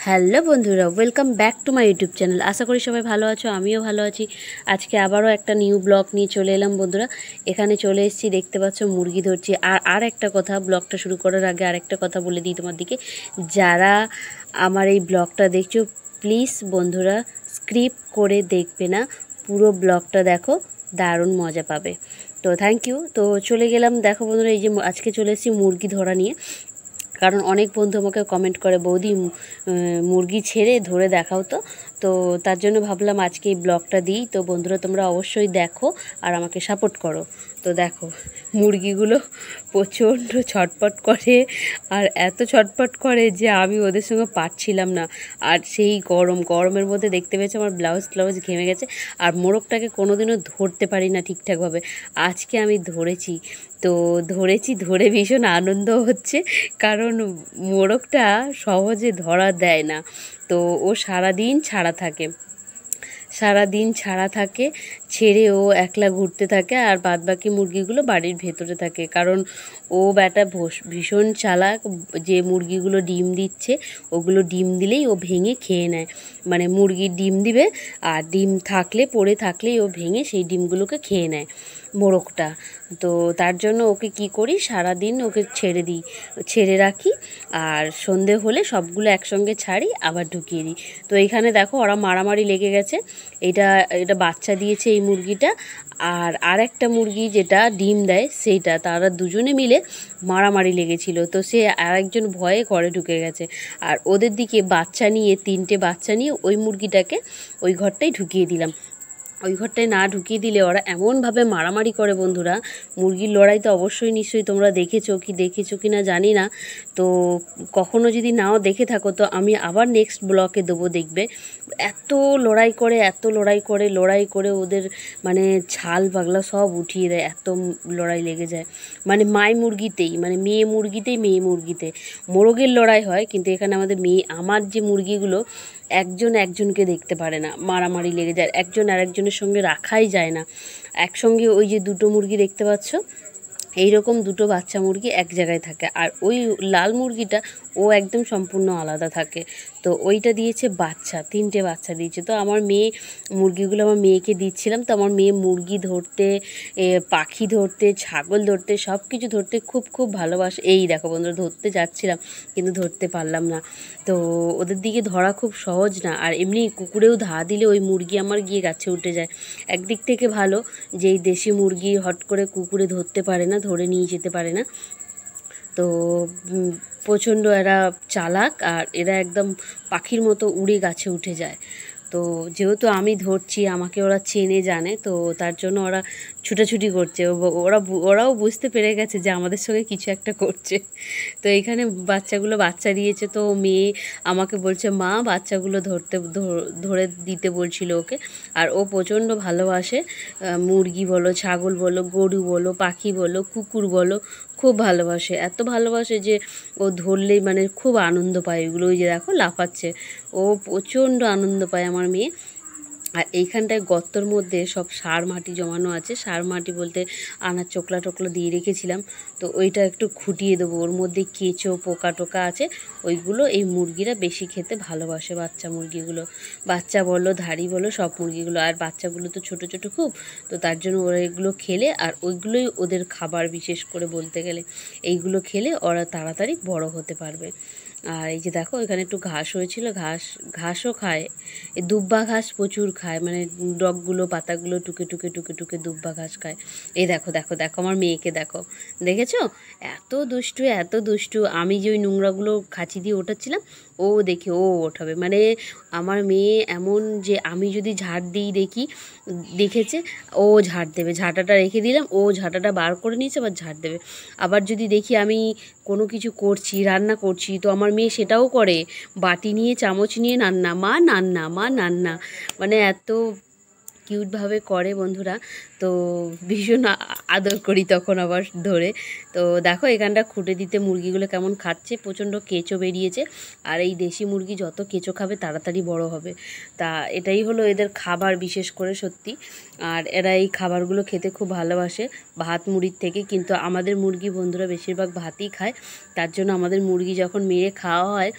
Hello বন্ধুরা, welcome back to my YouTube channel. আশা করি সবাই ভালো আছো, আমিও ভালো আছি। আজকে আবারও একটা নিউ ব্লগ নিয়ে চলে এলাম বন্ধুরা। এখানে চলে এসেছি, দেখতে পাচ্ছ মুরগি ধরছি। আর একটা কথা, ব্লগটা শুরু করার আগে আরেকটা কথা বলে দিই তোমার দিকে, যারা আমার এই ব্লগটা দেখছো প্লিজ বন্ধুরা স্ক্রিপ্ট করে দেখবে না, পুরো ব্লগটা দেখো, দারুণ মজা পাবে। তো থ্যাংক ইউ। তো চলে গেলাম, দেখো বন্ধুরা, এই যে আজকে চলে এসেছি মুরগি ধরা নিয়ে। কারণ অনেক বন্ধু আমাকে কমেন্ট করে, বৌদি মুরগি ছেড়ে ধরে দেখাও তো। তো তার জন্য ভাবলাম আজকে এই ব্লগটা দিই। তো বন্ধুরা তোমরা অবশ্যই দেখো আর আমাকে সাপোর্ট করো। তো দেখো মুরগিগুলো প্রচণ্ড ছটপট করে, আর এত ছটপট করে যে আমি ওদের সঙ্গে পারছিলাম না। আর সেই গরমের মধ্যে দেখতে পেয়েছি আমার ব্লাউজ ঘেমে গেছে। আর মোরগটাকে কোনোদিনও ধরতে পারি না ঠিকঠাকভাবে, আজকে আমি ধরেছি। তো ধরে ভীষণ আনন্দ হচ্ছে, কারণ মোরগটা সহজে ধরা দেয় না। তো ও সারাদিন ছাড়া থাকে, ছেড়ে ও একলা ঘুরতে থাকে, আর বাদবাকি মুরগিগুলো বাড়ির ভেতরে থাকে। কারণ ও ব্যাটা ভীষণ চালাক, যে মুরগিগুলো ডিম দিচ্ছে ওগুলো ডিম দিলেই ও ভেঙে খেয়ে নেয়। মানে মুরগির ডিম দিবে, আর ডিম পড়ে থাকলেই ও ভেঙে সেই ডিমগুলোকে খেয়ে নেয় মোরগটা। তো তার জন্য ওকে কি করি, সারাদিন ওকে ছেড়ে রাখি, আর সন্ধে হলে সবগুলো একসঙ্গে ছাড়ি, আবার ঢুকিয়ে দিই। তো এইখানে দেখো ওরা মারামারি লেগে গেছে। এটা বাচ্চা দিয়েছে এই মুরগিটা, আর একটা মুরগি যেটা ডিম দেয় সেইটা, তারা দুজনে মিলে মারামারি লেগেছিল। তো সে আরেকজন ভয়ে ঘরে ঢুকে গেছে, আর ওদের দিকে তিনটে বাচ্চা নিয়ে ওই মুরগিটাকে ওই ঘরটাই ঢুকিয়ে দিলাম। ওই ঘরটায় না ঢুকিয়ে দিলে ওরা এমনভাবে মারামারি করে বন্ধুরা। মুরগির লড়াই তো অবশ্যই নিশ্চয়ই তোমরা দেখেছো কি না জানি না। তো কখনো যদি নাও দেখে থাকো তো আমি আবার নেক্সট ব্লকে দেবো, দেখবে। লড়াই করে ওদের মানে ছাল পাগলা সব উঠিয়ে দেয়, এত লড়াই লেগে যায়। মানে মেয়ে মুরগিতে মোরগের লড়াই হয়, কিন্তু এখানে আমার যে মুরগিগুলো একজনকে দেখতে পারে না, মারামারি লেগে যায়, একজন আরেকজনের সঙ্গে রাখাই যায় না একসঙ্গে। ওই যে দুটো মুরগি দেখতে পাচ্ছ, এইরকম দুটো বাচ্চা মুরগি এক জায়গায় থাকে, আর ওই লাল মুরগিটা ও একদম সম্পূর্ণ আলাদা থাকে। তো ওইটা দিয়েছে তিনটে বাচ্চা দিয়েছে। তো আমার মেয়েকে দিচ্ছিলাম। তো আমার মেয়ে মুরগি ধরতে, পাখি ধরতে, ছাগল ধরতে, সব কিছু ধরতে খুব খুব ভালোবাসে। এই দেখো বন্ধুরা, ধরতে যাচ্ছিলাম কিন্তু ধরতে পারলাম না। তো ওদের দিকে ধরা খুব সহজ না, আর এমনি কুকুরেও দিলে ওই মুরগি আমার গিয়ে গাছে উঠে যায়। একদিক থেকে ভালো যে এই দেশি মুরগি হট করে কুকুরে ধরে নিয়ে যেতে পারে না। তো প্রচণ্ড এরা চালাক, আর এরা একদম পাখির মতো উড়ে গাছে উঠে যায়। তো যেহেতু আমি ধরছি, আমাকে ওরা চেনে জানে, তো তার জন্য ওরা ছুটাছুটি করছে। ওরাও বুঝতে পেরে গেছে যে আমাদের সঙ্গে কিছু একটা করছে। তো এইখানে বাচ্চা দিয়েছে। তো মেয়ে আমাকে বলছে, মা বাচ্চাগুলো ধরে দিতে বলছিল ওকে। আর ও প্রচণ্ড ভালোবাসে মুরগি বলো, ছাগল বলো, গরু বলো, পাখি বলো, কুকুর বলো, খুব ভালোবাসে। এত ভালোবাসে যে ও ধরলেই মানে খুব আনন্দ পায় ওইগুলো। ওই যে দেখো লাফাচ্ছে, ও প্রচণ্ড আনন্দ পায় আমার মেয়ে। আর এইখানটায় গর্তর মধ্যে সব সার মাটি জমানো আছে। সার মাটি বলতে আনার চোকলা টোকলা দিয়ে রেখেছিলাম। তো ওইটা একটু খুঁটিয়ে দেবো, ওর মধ্যে কেঁচো পোকা টোকা আছে, ওইগুলো এই মুরগিরা বেশি খেতে ভালোবাসে, বাচ্চা মুরগিগুলো, বাচ্চা বলো ধাড়ি বলো, সব মুরগিগুলো। আর বাচ্চাগুলো তো ছোট ছোট খুব, তো তার জন্য ওরা এগুলো খেলে, আর ওইগুলোই ওদের খাবার, বিশেষ করে বলতে গেলে এইগুলো খেলে ওরা তাড়াতাড়ি বড় হতে পারবে। আর এই যে দেখো এখানে একটু ঘাস হয়েছিল, ঘাসও খায়, এই দুব্বা ঘাস প্রচুর খায়, মানে ডগগুলো পাতাগুলো টুকে দুব্বা ঘাস খায়। এই দেখো আমার মেয়েকে দেখেছো, এত দুষ্টু। আমি যে ওই নোংরাগুলো খাঁচি দিয়ে ওঠাচ্ছিলাম, ও দেখে ও ওঠাবে। মানে আমার মেয়ে এমন যে আমি যদি ঝাড় দিই দেখেছে, ও ঝাড় দেবে, ঝাঁটাটা রেখে দিলাম, ও ঝাঁটাটা বার করে নিয়েছে, আবার ঝাড় দেবে। আবার যদি দেখি আমি কোনো কিছু করছি, রান্না করছি, তো আমার মেয়ে সেটাও করে, বাটি নিয়ে চামচ নিয়ে নান্না, মানে এত কিউটভাবে করে বন্ধুরা। তো ভীষণ আদর করি তখন আবার ধরে। তো দেখো এখানটা খুঁটে দিতে মুরগিগুলো কেমন খাচ্ছে, প্রচণ্ড কেঁচো বেরিয়েছে। আর এই দেশি মুরগি যত কেঁচো খাবে তাড়াতাড়ি বড় হবে। তা এটাই হলো এদের খাবার, বিশেষ করে সত্যি। আর এরা এই খাবারগুলো খেতে খুব ভালোবাসে, ভাত মুড়ির থেকে। কিন্তু আমাদের মুরগি বন্ধুরা বেশিরভাগ ভাতই খায়, তার জন্য আমাদের মুরগি যখন মেরে খাওয়া হয়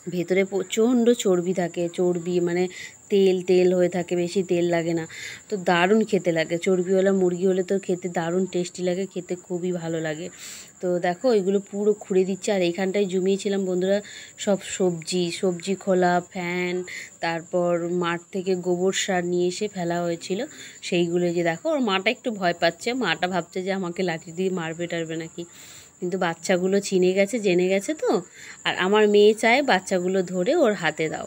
ভেতরে প্রচণ্ড চর্বি থাকে, চর্বি মানে তেল তেল হয়ে থাকে, বেশি তেল লাগে না, তো দারুণ খেতে লাগে। চর্বিওয়ালা মুরগি হলে তো খেতে দারুণ টেস্টি লাগে, খেতে খুবই ভালো লাগে। তো দেখো ওইগুলো পুরো খুঁড়ে দিচ্ছে, আর এইখানটায় জমিয়েছিলাম বন্ধুরা সব সবজি খোলা, ফ্যান, তারপর মাঠ থেকে গোবর সার নিয়ে এসে ফেলা হয়েছিল সেইগুলো। যে দেখো ওর মাটা একটু ভয় পাচ্ছে, মাটা ভাবছে যে আমাকে লাঠি দিয়ে মারবে টারবে নাকি, কিন্তু বাচ্চাগুলো চিনে গেছে, জেনে গেছে তো। আর আমার মেয়ে চায় বাচ্চাগুলো ধরে ওর হাতে দাও,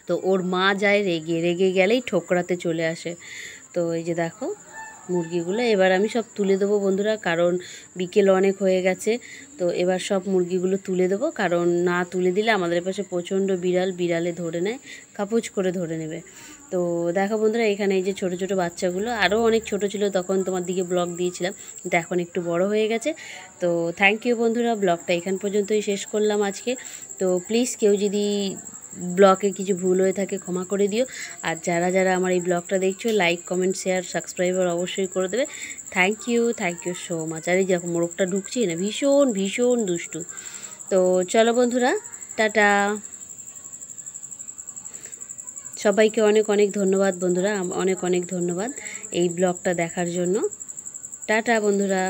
তো ওর মা যায় রেগে, রেগে গেলেই ঠোকরাতে চলে আসে। তো এই যে দেখো মুরগিগুলো এবার আমি সব তুলে দেবো বন্ধুরা, কারণ বিকেল অনেক হয়ে গেছে। তো এবার সব মুরগিগুলো তুলে দেবো, কারণ না তুলে দিলে আমাদের পাশে প্রচণ্ড বিড়ালে ধরে নেয়, কাপুচ করে ধরে নেবে। তো দেখো বন্ধুরা এখানে এই যে ছোট ছোট বাচ্চাগুলো, আরও অনেক ছোট ছিল তখন তোমার দিকে ব্লগ দিয়েছিলাম, কিন্তু এখন একটু বড় হয়ে গেছে। তো থ্যাংক ইউ বন্ধুরা, ব্লগটা এখান পর্যন্তই শেষ করলাম আজকে। তো প্লিজ কেউ যদি ব্লগে কিছু ভুল হয়ে থাকে ক্ষমা করে দিও। আর যারা যারা আমার এই ব্লগটা দেখছো লাইক কমেন্ট শেয়ার সাবস্ক্রাইবার অবশ্যই করে দেবে। Thank you so much. আর এই দেখো মোরগটা ঢুকছি না, ভীষণ ভীষণ দুষ্টু। তো চলো বন্ধুরা, টাটা। সবাইকে অনেক অনেক ধন্যবাদ বন্ধুরা, অনেক অনেক ধন্যবাদ এই ব্লগটা দেখার জন্য। টাটা বন্ধুরা।